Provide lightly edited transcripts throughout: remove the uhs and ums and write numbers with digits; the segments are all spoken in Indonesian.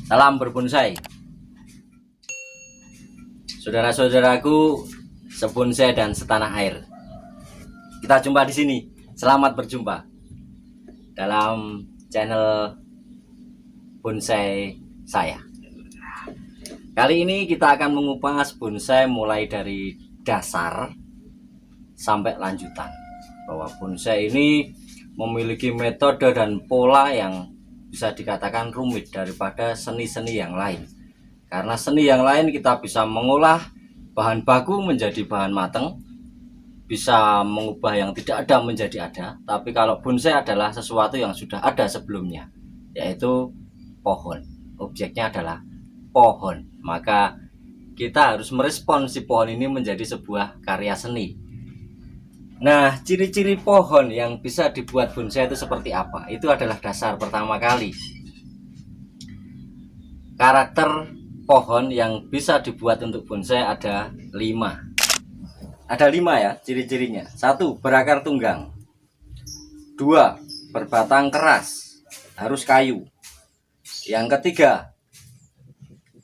Salam berbonsai. Saudara-saudaraku sebonsai dan setanah air. Kita jumpa di sini. Selamat berjumpa dalam channel bonsai saya. Kali ini kita akan mengupas bonsai mulai dari dasar sampai lanjutan. Bahwa bonsai ini memiliki metode dan pola yang bisa dikatakan rumit daripada seni-seni yang lain. Karena seni yang lain kita bisa mengolah bahan baku menjadi bahan matang, bisa mengubah yang tidak ada menjadi ada. Tapi kalau bonsai adalah sesuatu yang sudah ada sebelumnya, yaitu pohon. Objeknya adalah pohon. Maka kita harus merespon si pohon ini menjadi sebuah karya seni. Nah, ciri-ciri pohon yang bisa dibuat bonsai itu seperti apa? Itu adalah dasar pertama kali. Karakter pohon yang bisa dibuat untuk bonsai ada 5. Ada 5 ya ciri-cirinya. 1. Berakar tunggang. 2. Berbatang keras, harus kayu. Yang ketiga,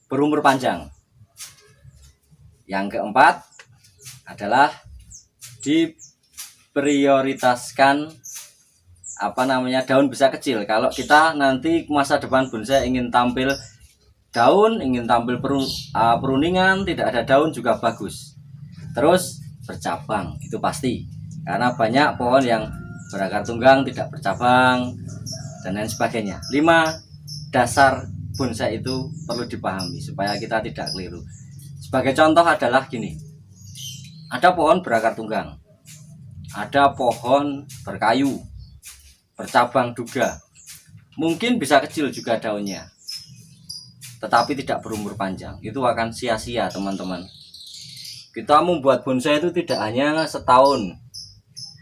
berumur panjang. Yang keempat adalah diprioritaskan daun bisa kecil. Kalau kita nanti masa depan bonsai ingin tampil daun, ingin tampil peruningan, tidak ada daun juga bagus. Terus bercabang, itu pasti, karena banyak pohon yang berakar tunggang tidak bercabang dan lain sebagainya. 5 dasar bonsai itu perlu dipahami supaya kita tidak keliru. Sebagai contoh adalah gini, ada pohon berakar tunggang, ada pohon berkayu, bercabang juga, mungkin bisa kecil juga daunnya, tetapi tidak berumur panjang. Itu akan sia-sia teman-teman. Kita membuat bonsai itu tidak hanya setahun,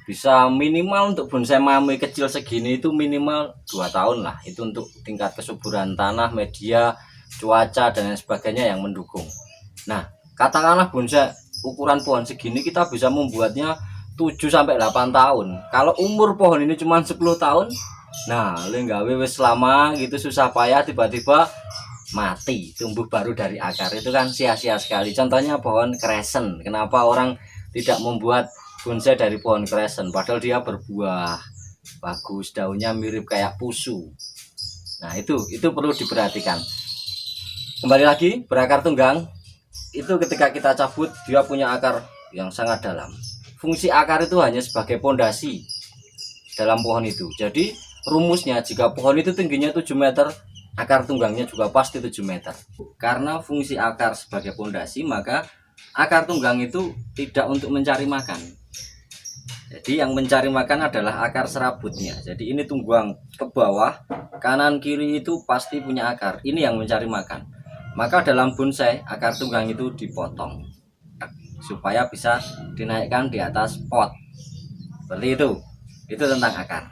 bisa minimal untuk bonsai mame kecil segini itu minimal 2 tahun lah. Itu untuk tingkat kesuburan tanah, media, cuaca dan lain sebagainya yang mendukung. Nah, katakanlah bonsai ukuran pohon segini kita bisa membuatnya 7-8 tahun. Kalau umur pohon ini cuma 10 tahun, nah gawe wis lama gitu, susah payah, tiba-tiba mati, tumbuh baru dari akar, itu kan sia-sia sekali. Contohnya pohon kresen. Kenapa orang tidak membuat bonsai dari pohon kresen padahal dia berbuah bagus, daunnya mirip kayak pusu. Nah, itu perlu diperhatikan. Kembali lagi, berakar tunggang itu ketika kita cabut dia punya akar yang sangat dalam. Fungsi akar itu hanya sebagai pondasi dalam pohon itu. Jadi rumusnya, jika pohon itu tingginya 7 meter, akar tunggangnya juga pasti 7 meter. Karena fungsi akar sebagai pondasi, maka akar tunggang itu tidak untuk mencari makan. Jadi yang mencari makan adalah akar serabutnya. Jadi ini tunggang ke bawah, kanan kiri itu pasti punya akar. Ini yang mencari makan. Maka dalam bonsai akar tunggang itu dipotong supaya bisa dinaikkan di atas pot. Seperti itu. Itu tentang akar.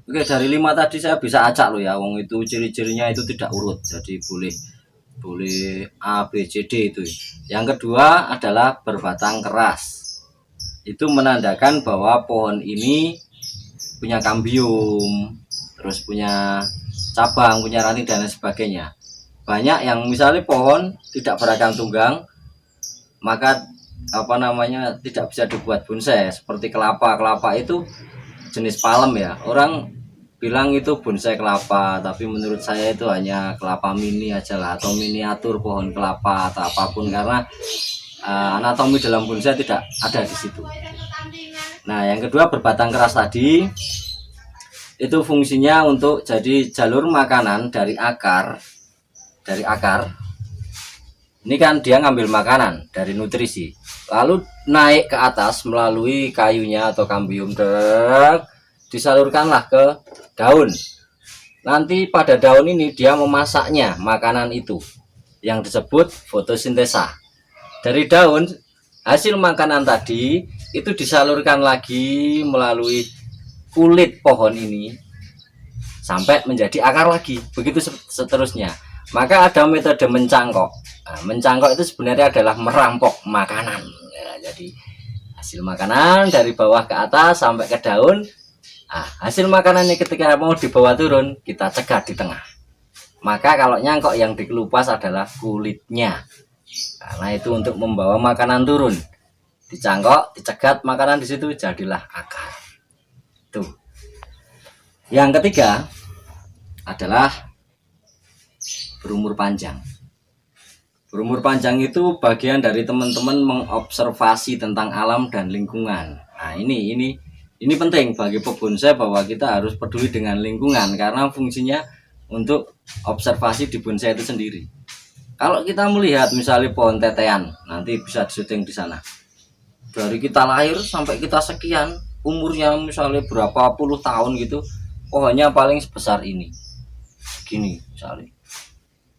Oke, dari 5 tadi saya bisa acak loh ya, wong itu ciri-cirinya itu tidak urut. Jadi boleh A, B, C, D itu. Yang kedua adalah berbatang keras. Itu menandakan bahwa pohon ini punya kambium, terus punya cabang, punya ranting dan lain sebagainya. Banyak yang misalnya pohon tidak berakar tunggang, maka tidak bisa dibuat bonsai. Seperti kelapa itu jenis palem ya, orang bilang itu bonsai kelapa, tapi menurut saya itu hanya kelapa mini aja lah, atau miniatur pohon kelapa atau apapun, karena anatomi dalam bonsai tidak ada di situ. Nah, yang kedua berbatang keras tadi itu fungsinya untuk jadi jalur makanan dari akar. Ini kan dia ngambil makanan dari nutrisi, lalu naik ke atas melalui kayunya atau kambium, disalurkanlah ke daun. Nanti pada daun ini dia memasaknya makanan itu, yang disebut fotosintesa. Dari daun hasil makanan tadi itu disalurkan lagi melalui kulit pohon ini sampai menjadi akar lagi, begitu seterusnya. Maka ada metode mencangkok. Nah, mencangkok itu sebenarnya adalah merampok makanan ya, jadi hasil makanan dari bawah ke atas sampai ke daun. Nah, hasil makanan ini ketika mau dibawa turun, kita cegat di tengah. Maka kalau nyangkok yang dikelupas adalah kulitnya, karena itu untuk membawa makanan turun. Dicangkok, dicegat makanan di situ, jadilah akar. Tuh. Yang ketiga adalah berumur panjang. Berumur panjang itu bagian dari teman-teman mengobservasi tentang alam dan lingkungan. Nah, ini penting bagi pebonsai bahwa kita harus peduli dengan lingkungan, karena fungsinya untuk observasi di bonsai itu sendiri. Kalau kita melihat misalnya pohon tetean, nanti bisa disyuting di sana. Dari kita lahir sampai kita sekian, umurnya misalnya berapa puluh tahun gitu, pohonnya paling sebesar ini, gini misalnya.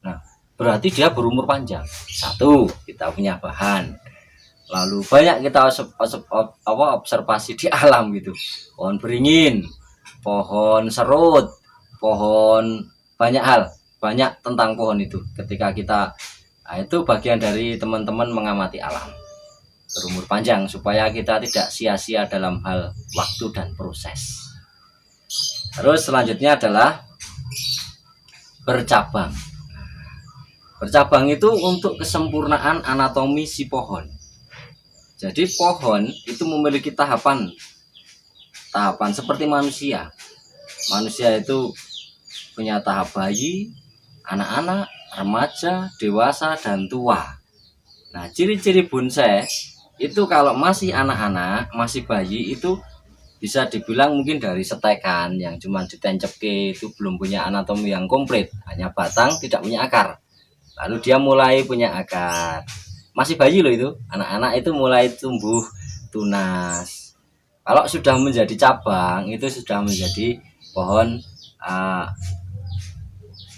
Nah, berarti dia berumur panjang. Satu, kita punya bahan. Lalu banyak kita observasi di alam gitu. Pohon beringin, pohon serut, pohon banyak hal, banyak tentang pohon itu. Ketika kita, nah itu bagian dari teman-teman mengamati alam. Berumur panjang supaya kita tidak sia-sia dalam hal waktu dan proses. Terus selanjutnya adalah bercabang. Bercabang itu untuk kesempurnaan anatomi si pohon. Jadi pohon itu memiliki tahapan seperti manusia. Manusia itu punya tahap bayi, anak-anak, remaja, dewasa, dan tua. Nah, ciri-ciri bonsai itu kalau masih anak-anak, masih bayi itu bisa dibilang mungkin dari setekan yang cuma ditancapke, itu belum punya anatomi yang komplit, hanya batang, tidak punya akar. Lalu dia mulai punya akar. Masih bayi loh itu, anak-anak itu mulai tumbuh tunas. Kalau sudah menjadi cabang, itu sudah menjadi pohon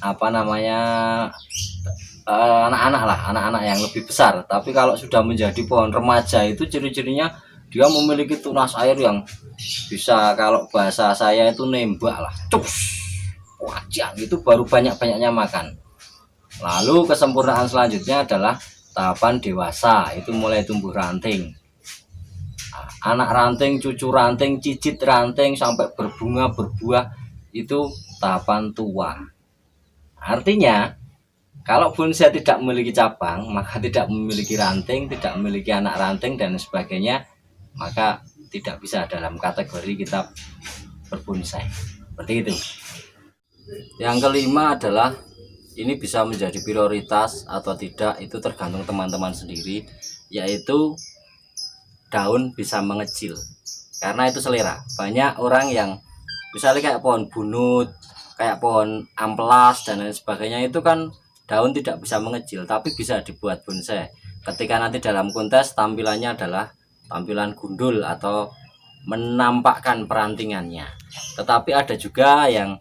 anak-anak yang lebih besar. Tapi kalau sudah menjadi pohon remaja itu ciri-cirinya dia memiliki tunas air yang bisa, kalau bahasa saya itu nembak lah, cus, wajah itu baru banyak-banyaknya makan. Lalu kesempurnaan selanjutnya adalah tahapan dewasa, itu mulai tumbuh ranting. Anak ranting, cucu ranting, cicit ranting sampai berbunga berbuah, itu tahapan tua. Artinya kalau bonsai tidak memiliki cabang, maka tidak memiliki ranting, tidak memiliki anak ranting dan sebagainya, maka tidak bisa dalam kategori kita berbonsai. Seperti itu. Yang kelima adalah, ini bisa menjadi prioritas atau tidak itu tergantung teman-teman sendiri, yaitu daun bisa mengecil, karena itu selera. Banyak orang yang misalnya kayak pohon bunut, kayak pohon amplas dan lain sebagainya, itu kan daun tidak bisa mengecil, tapi bisa dibuat bonsai. Ketika nanti dalam kontes tampilannya adalah tampilan gundul atau menampakkan perantingannya. Tetapi ada juga yang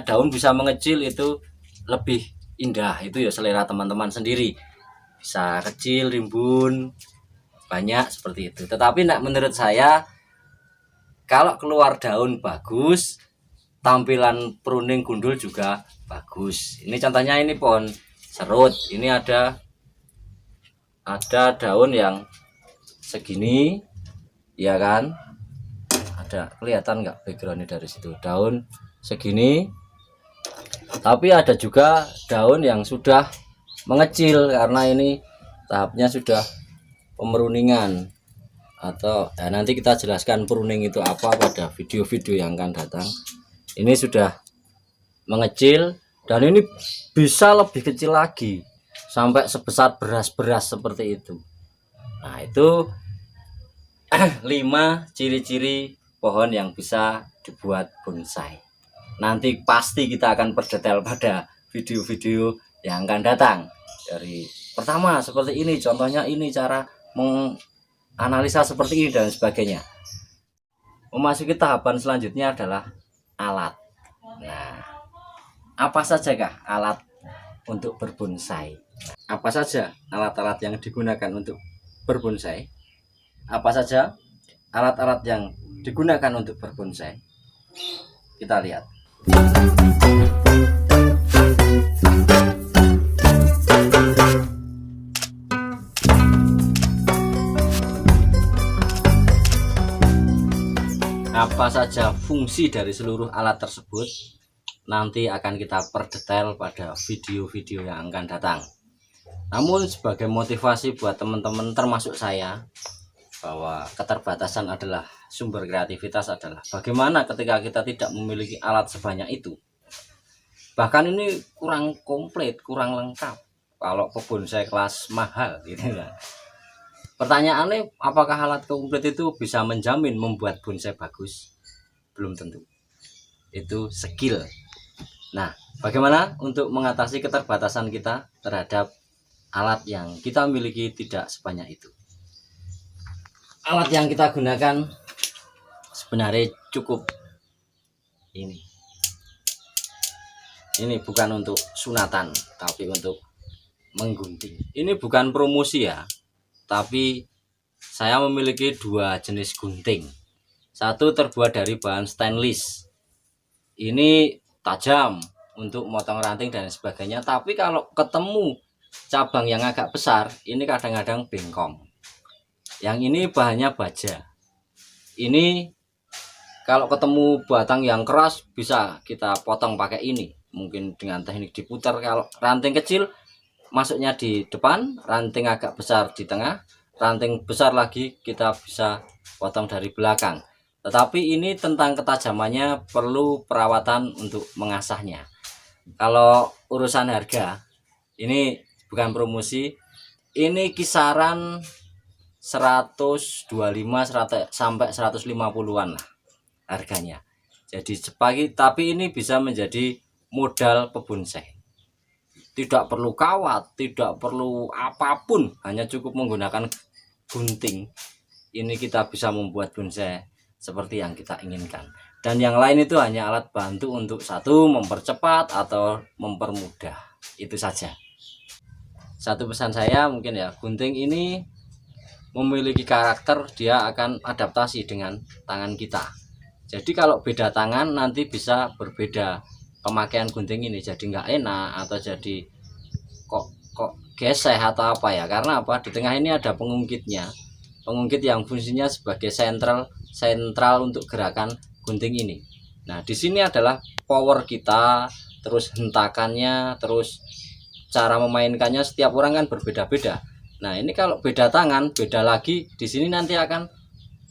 daun bisa mengecil itu lebih indah, itu ya selera teman-teman sendiri. Bisa kecil, rimbun, banyak seperti itu. Tetapi menurut saya, kalau keluar daun bagus, tampilan pruning gundul juga bagus. Ini contohnya, ini pohon serut. Ini ada daun yang segini, ya kan? Ada kelihatan nggak backgroundnya dari situ? Daun segini. Tapi ada juga daun yang sudah mengecil, karena ini tahapnya sudah pemeruningan. Atau nanti kita jelaskan pruning itu apa pada video-video yang akan datang. Ini sudah mengecil dan ini bisa lebih kecil lagi, sampai sebesar beras-beras seperti itu. Nah, itu 5 ciri-ciri pohon yang bisa dibuat bonsai. Nanti pasti kita akan perdetail pada video-video yang akan datang. Dari pertama seperti ini, contohnya ini, cara menganalisa seperti ini dan sebagainya. Memasuki tahapan selanjutnya adalah alat. Nah, apa saja kah alat untuk berbonsai? Apa saja alat-alat yang digunakan untuk berbonsai? Apa saja alat-alat yang digunakan untuk berbonsai? Kita lihat. Apa saja fungsi dari seluruh alat tersebut? nanti akan kita perdetail pada video-video yang akan datang. Namun sebagai motivasi buat teman-teman termasuk saya, bahwa keterbatasan adalah sumber kreativitas adalah bagaimana ketika kita tidak memiliki alat sebanyak itu. Bahkan ini kurang komplit, kurang lengkap kalau bonsai kelas mahal gitu kan. Pertanyaannya, apakah alat komplit itu bisa menjamin membuat bonsai bagus? Belum tentu. Itu skill. Nah, bagaimana untuk mengatasi keterbatasan kita terhadap alat yang kita miliki tidak sebanyak itu? Alat yang kita gunakan sebenarnya cukup ini. Ini bukan untuk sunatan, tapi untuk menggunting. Ini bukan promosi ya, tapi saya memiliki dua jenis gunting. Satu terbuat dari bahan stainless. Ini tajam untuk motong ranting dan sebagainya, tapi kalau ketemu cabang yang agak besar, ini kadang-kadang bengkong. Yang ini bahannya baja. Ini kalau ketemu batang yang keras bisa kita potong pakai ini. Mungkin dengan teknik diputar. Kalau ranting kecil masuknya di depan, ranting agak besar di tengah, ranting besar lagi kita bisa potong dari belakang. Tetapi ini tentang ketajamannya perlu perawatan untuk mengasahnya. Kalau urusan harga, ini bukan promosi, ini kisaran 125 sampai 150-an lah harganya. Jadi sepagi, tapi ini bisa menjadi modal pebonsai. Tidak perlu kawat, tidak perlu apapun, hanya cukup menggunakan gunting. Ini kita bisa membuat bonsai seperti yang kita inginkan. Dan yang lain itu hanya alat bantu untuk satu mempercepat atau mempermudah. Itu saja. Satu pesan saya mungkin ya, gunting ini memiliki karakter, dia akan adaptasi dengan tangan kita. Jadi kalau beda tangan nanti bisa berbeda pemakaian gunting ini, jadi nggak enak atau jadi kok geseh atau apa ya. Karena apa? Di tengah ini ada pengungkitnya, pengungkit yang fungsinya sebagai sentral untuk gerakan gunting ini. Nah, di sini adalah power kita, terus hentakannya, terus cara memainkannya setiap orang kan berbeda-beda. Nah, ini kalau beda tangan, beda lagi, di sini nanti akan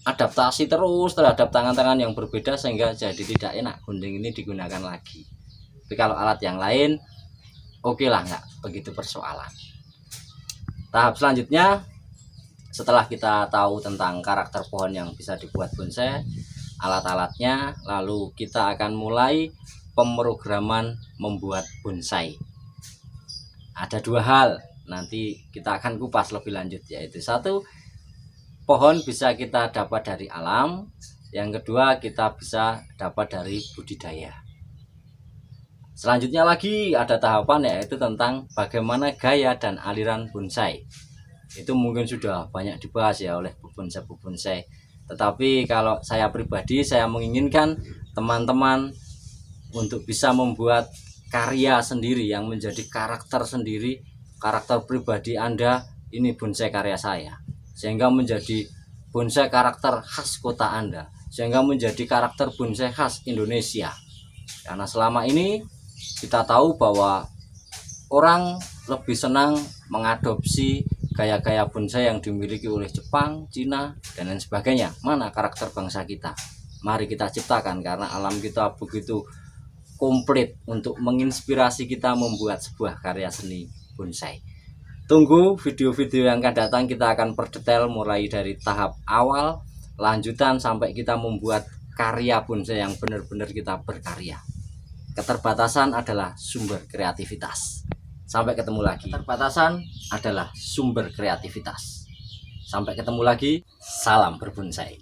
adaptasi terus terhadap tangan-tangan yang berbeda sehingga jadi tidak enak gunting ini digunakan lagi. Tapi kalau alat yang lain oke lah, nggak begitu persoalan. Tahap selanjutnya, setelah kita tahu tentang karakter pohon yang bisa dibuat bonsai, alat-alatnya, lalu kita akan mulai pemrograman membuat bonsai. Ada dua hal, nanti kita akan kupas lebih lanjut, yaitu satu, pohon bisa kita dapat dari alam, yang kedua kita bisa dapat dari budidaya. Selanjutnya lagi ada tahapan, yaitu tentang bagaimana gaya dan aliran bonsai. Itu mungkin sudah banyak dibahas ya oleh bonsai-bonsai. Tetapi kalau saya pribadi, saya menginginkan teman-teman untuk bisa membuat karya sendiri yang menjadi karakter sendiri, karakter pribadi Anda. Ini bonsai karya saya, sehingga menjadi bonsai karakter khas kota Anda, sehingga menjadi karakter bonsai khas Indonesia. Karena selama ini kita tahu bahwa orang lebih senang mengadopsi gaya-gaya bonsai yang dimiliki oleh Jepang, Cina, dan lain sebagainya. Mana karakter bangsa kita? Mari kita ciptakan, karena alam kita begitu komplit untuk menginspirasi kita membuat sebuah karya seni bonsai. Tunggu video-video yang akan datang, kita akan perdetail mulai dari tahap awal, lanjutan sampai kita membuat karya bonsai yang benar-benar kita berkarya. Keterbatasan adalah sumber kreativitas. Sampai ketemu lagi. Keterbatasan adalah sumber kreativitas. Sampai ketemu lagi. Salam berbonsai.